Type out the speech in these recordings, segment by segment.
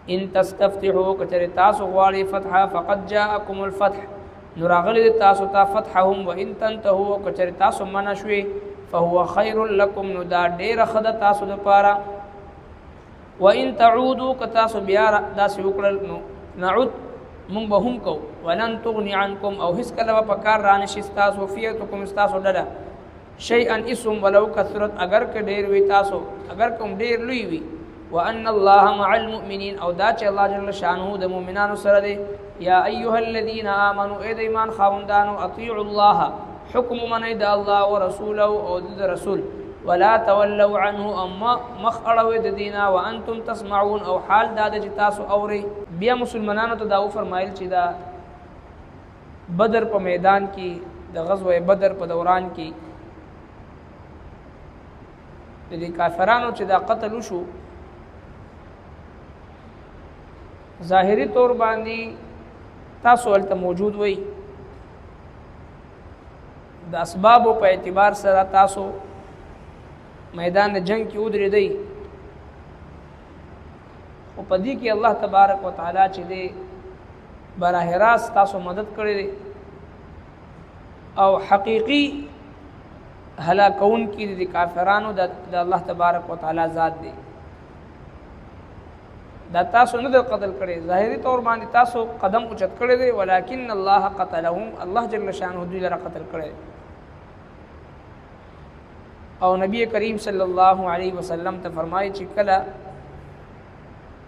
ان تستفتحوا کچره تاسو غواړي فتح فقد جاءكم الفتح نراغلی تاسو ته فتحهم وان تنتهوا کچره تاسو منع شوي فهو خير لكم نو دا ډیر خد تاسو لپاره وان تعودوا کتاسو بیا داسې وکړل نو نعود مونږ به هم کو ولن تغني عنكم او هیڅ کله په کار رانه شي تاسو فیتکم تاسو ډله شیئا اسم ولو کثرت اگر که ډیر وي تاسو اگر کوم ډیر لوی وي وان الله مع المؤمنين او دا چې الله جل شانه د مؤمنانو سره دی یا ایها الذين امنوا اذ ایمان خوندانو اطیعوا الله حکم من د الله ورسوله او د رسول ولا تولوا عنه اما مخړو د دینا وانتم تسمعون او حال دا د تاسو اوري بیا مسلمانانو ته دا فرمایل چې دا بدر په میدان کې د غزوه بدر په دوران کې د کافرانو چې دا قتل وشو ظاهری طور باندې تاسو ولته موجود وي د اسباب په اعتبار سره تاسو میدان جنگ کې ودرېدئ خو په دې کې الله تبارک وتعالى چې دی براه راست تاسو مدد کړی دی او حقیقی هلاکون کې د کافرانو د الله تبارک وتعالى ذات دی دا تاسو نه د قتل کړي ظاهري طور باندې تاسو قدم اوچت کړی دی ولکن الله قتلهم الله جل شانه دوی لره قتل کړی او نبی کریم صلی الله علیه وسلم ته فرمایي چې کله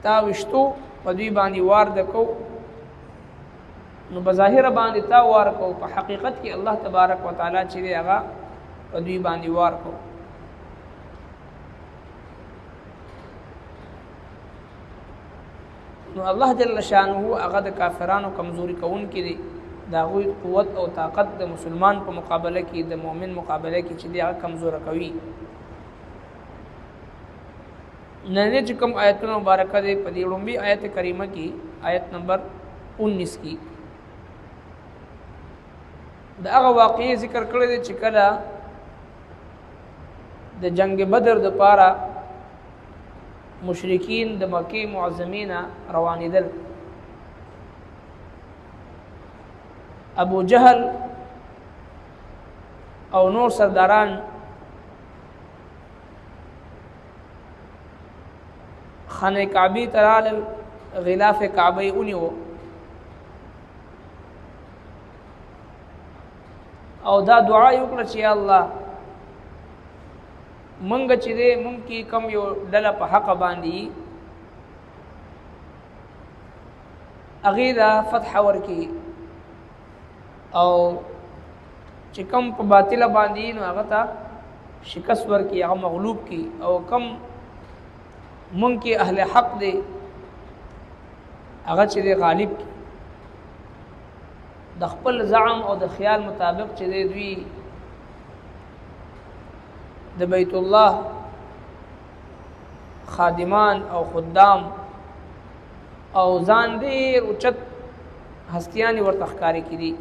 تا وشتو په دوی باندې وار دکو نو بظاهر باندې تا وار کو په حقیقت کې الله تبارک وتعالى چې دی هغه په دوی باندې وار کو نو الله جل شانه هغه د کافرانو کمزوري کون کې دی دا غوی قوت او طاقت د مسلمان په مقابله کې د مؤمن مقابله کې چې دی هغه کمزور کوي نن چې کوم آیتونه مبارکه دی په دې لومبي آیت کریمه کې آیت نمبر 19 کې دا هغه واقعي ذکر کړی دی چې کله د جنگ بدر د پاره مشرکین د مکی معظمین روانیدل ابو جهل او نور سرداران خانه کعبی ترال غلاف کعبه اونیو او دا دعا یو کړه چې الله منګ چې دې مونږ کې کم یو ډله په حق باندې هغه دا فتح ورکی او چې کم په باطل باندې نو هغه ته شکست ورکی هغه مغلوب کی او کم مونږ کې اهل حق دی هغه چې دې غالب کی د خپل زعم او د خیال مطابق چې دوی د بیت الله خادمان او خدام او ځان ډېر اوچت هستیانی ورته ښکارې کړي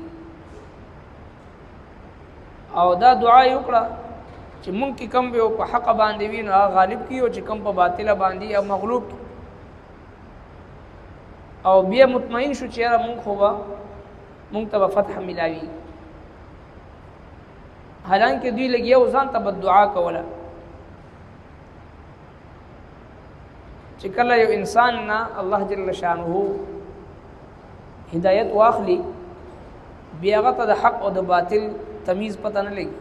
او دا دعا یې وکړه چې مونږ کې کم یو په حق باندې وي نو هغه غالب کړي او چې کم په باطله باندې او مغلوب کړي او بیا مطمئن شو چې یاره مونږ خو به مونږ ته به فتح ملاوي حالانکه دوی لګیا او ځان ته بدعا کوله چې کله یو انسان نه الله جل شانه هدایت واخلي بیا هغه ته د حق او د باطل تمیز پته نه لګي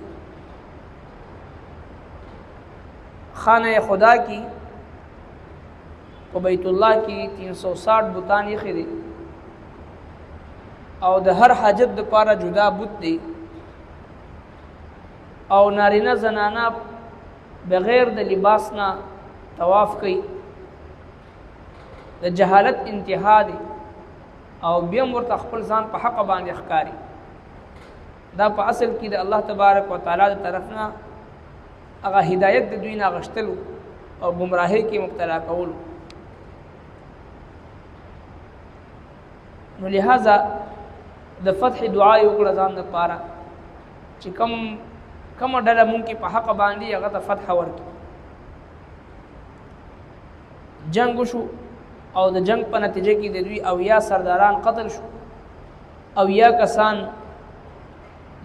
خانه خدا کی په بیت الله کې 360 بوتان یې خېدي او د هر حاجت د پاره جدا بوت دی او نارینه زنانه بغیر د لباس نه طواف کوي د جهالت انتها دی او بیا ورته خپل ځان په حق باندې ښکاری دا په اصل کې د الله تبارک وتعالى د طرف نه هغه هدایت د دوی نه غشتلو او گمراهۍ کې مبتلا کول نو لہذا د فتح دعا یو کړه ځان لپاره چې کوم ډله مونږ کې په حق باندې هغه ته فتح ورکړي جنگ شو او د جنگ په نتیجه کې د دوی اویا سرداران قتل شو، اویا کسان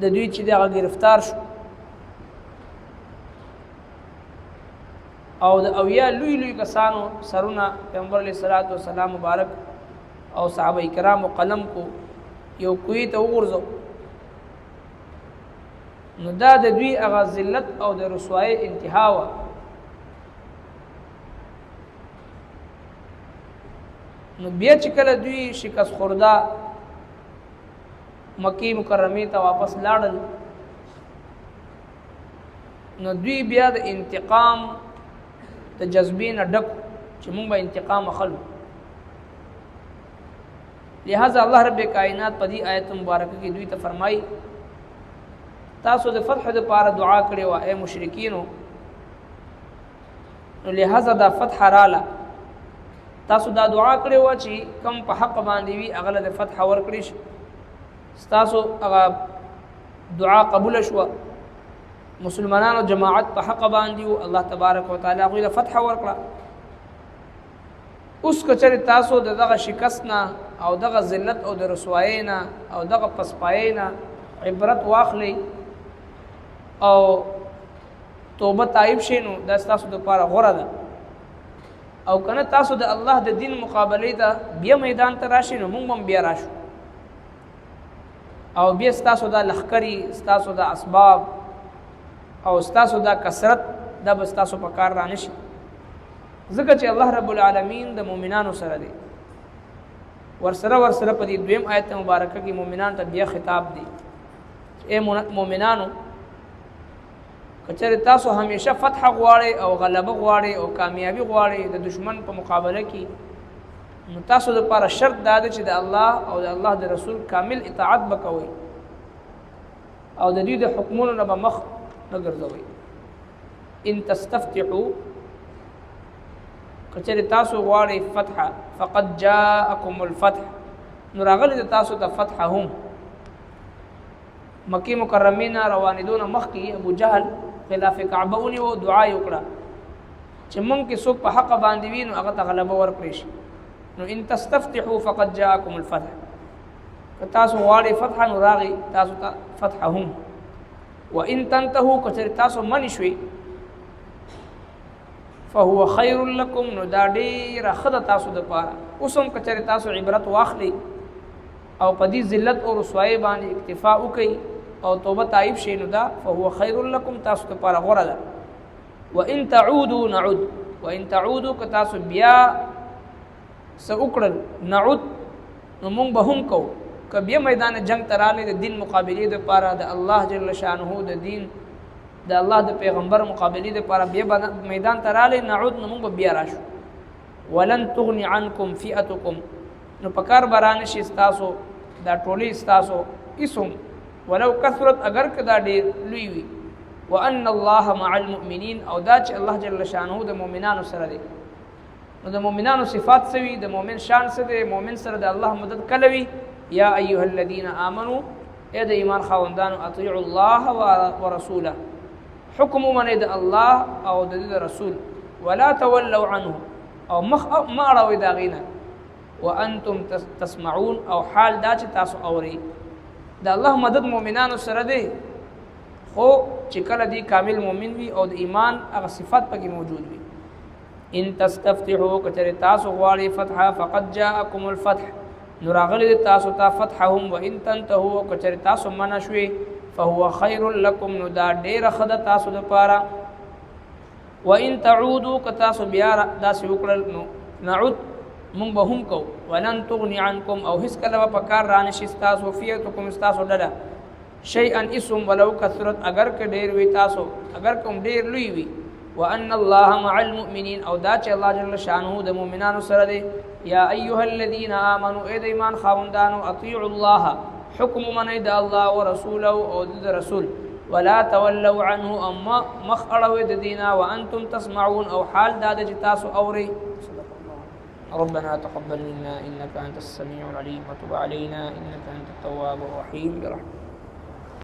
د دوی چې دغه گرفتار شو، او د اویا لوی لوی کسانو سرونه پیغمبر علیه الصلاۃ والسلام مبارک او صحابه کرام قلم کو یو کوی ته وغورځو. نو دا د دوی هغه ذلت او د رسوایی انتها وه. نو بیا چې کله دوی شکست خورده مکی مکرمه ته واپس لاړل، نو دوی بیا د انتقام د جذبې نه ډک چې مونږ به انتقام اخلو. لہذا الله رب کائنات په دې آیت مبارکه کې دوی ته فرمایي تاسو د فتح لپاره دعا کړې وه اے مشرکینو، نو لہذا دا فتح راله، تاسو دا دعا کړې وه چې کم په حق باندې وي هغه له د فتح ورکړې شي، ستاسو هغه دعا قبول شوه، مسلمانانو جماعت په حق باندې وو، الله تبارک وتعالی هغوی له فتح ورکړه. اوس که چېرې تاسو د دغه شکست نه او دغه ذلت او د رسوایۍ نه او دغه پسپایۍ نه عبرت واخلئ او توبه تایب شئ، نو دا ستاسو دپاره غوره ده. او کنه تاسو د الله د دین مقابله ته بیا میدان ته راشئ، نو موږ هم بیا راشو او بیا ستاسو دا لښکري، ستاسو دا اسباب او ستاسو دا کثرت دا به ستاسو په کار رانشي، ځکه چې الله رب العالمین د مؤمنانو سره دی. ورسره په دې دویم آیت مبارکه کې مؤمنان ته بیا خطاب دی، اے مؤمنانو که چېرې تاسو همیشه فتح غواړئ او غلبه غواړئ او کامیابي غواړئ د دشمن په مقابله کې، نو تاسو دپاره شرط دا ده چې د الله او د الله د رسول کامل اطاعت به کوئ او د دوی د حکمونو نه به مخ نه ګرځوئ. ان تستفتحوا که چېرې تاسو غواړئ فتح، فقد جاءکم الفتح، نو راغلی د تاسو ته فتح هم. مکی مکرمې نه روانېدو نه مخکې ابو جهل خلاف کعبه ونیو، دعا یې وکړه چې موږ کې څوک په حق باندې وي نو هغه ته غلبه ورکړی شي. نو ان تستفتحوا فقد جاءکم الفتح، که تاسو غواړئ فتح نو راغی تاسو ته فتح هم. وان تنتهوا که چېرې تاسو منې شوئ فهو خیر لکم، نو دا ډېره ښه ده تاسو دپاره. اوس هم که چېرې تاسو عبرت واخلئ او په دې ذلت او رسوایۍ باندې اکتفا وکئ او توبه تایب شئ، نو دا فهو خیر لکم تاسو دپاره غوره ده. وان تعودوا نعود، وان تعودوا که تاسو بیا څه وکړل نعود، نو مونږ به هم کوو. که بیا میدان جنگ ته راغلی د دین مقابلې دپاره د الله جل شانه د دین د الله د پیغمبر مقابلې دپاره بیا میدان ته راغلی نعود، نو مونږ به بیا راشو. ولن تغني عنکم فئتکم، نو په کار به رانشي ستاسو دا ټولۍ ستاسو اسم ولو کثرت، اگر که دا ډېر لوی وي. وان الله مع المؤمنین، او دا چې الله جل شانه د مؤمنانو سره دی. نو د مؤمنانو صفات څه وي، د مؤمن شان څه دی، مؤمن سره د الله مدد کله وي. یا ایها الذین آمنوا، ای د ایمان خاوندانو، اطیعوا الله ورسوله، حکم ومنئ د الله او د رسول، ولا تولوا عنه، او مخ مه اړوئ د هغې نه، وانتم تسمعون، او حال دا چې تاسو اورئ. د الله مدد مؤمنانو سره دی، خو چې کله دی کامل مؤمن وي او د ایمان هغه صفات پکې موجود وي. ان تستفتحوا که چېرې تاسو غواړئ فتح، فقد جاءکم الفتح، نو راغلی د تاسو ته فتح هم. وان تنتهوا که چېرې تاسو منع شوئ فهو خیر لکم، نو دا ډېره ښه ده تاسو دپاره. وان تعودوا که تاسو بیا داسې وکړل نو نعود، مونږ به هم کوو. ولن تغني عنکم، او هېڅکله به په کار رانشي ستاسو فئتکم ستاسو ډله شیئا اسم ولو کثرت، اگر که ډېر وي تاسو، اگر که هم ډېر لوی وي. وان الله مع المؤمنین، او دا چې الله جل شانه د مؤمنانو سره دی. یا ایها الذین آمنوا، ای د ایمان خاوندانو، اطیعوا الله، حکم ومنئ د الله ورسوله او د رسول، ولا تولوا عنه، اما مخ اړوئ د دینه، وانتم تسمعون، او حال دا ده چې تاسو اورئ. ربنا تقبل منا انك انت السميع العليم وتب علينا انك انت التواب الرحيم برحمتك.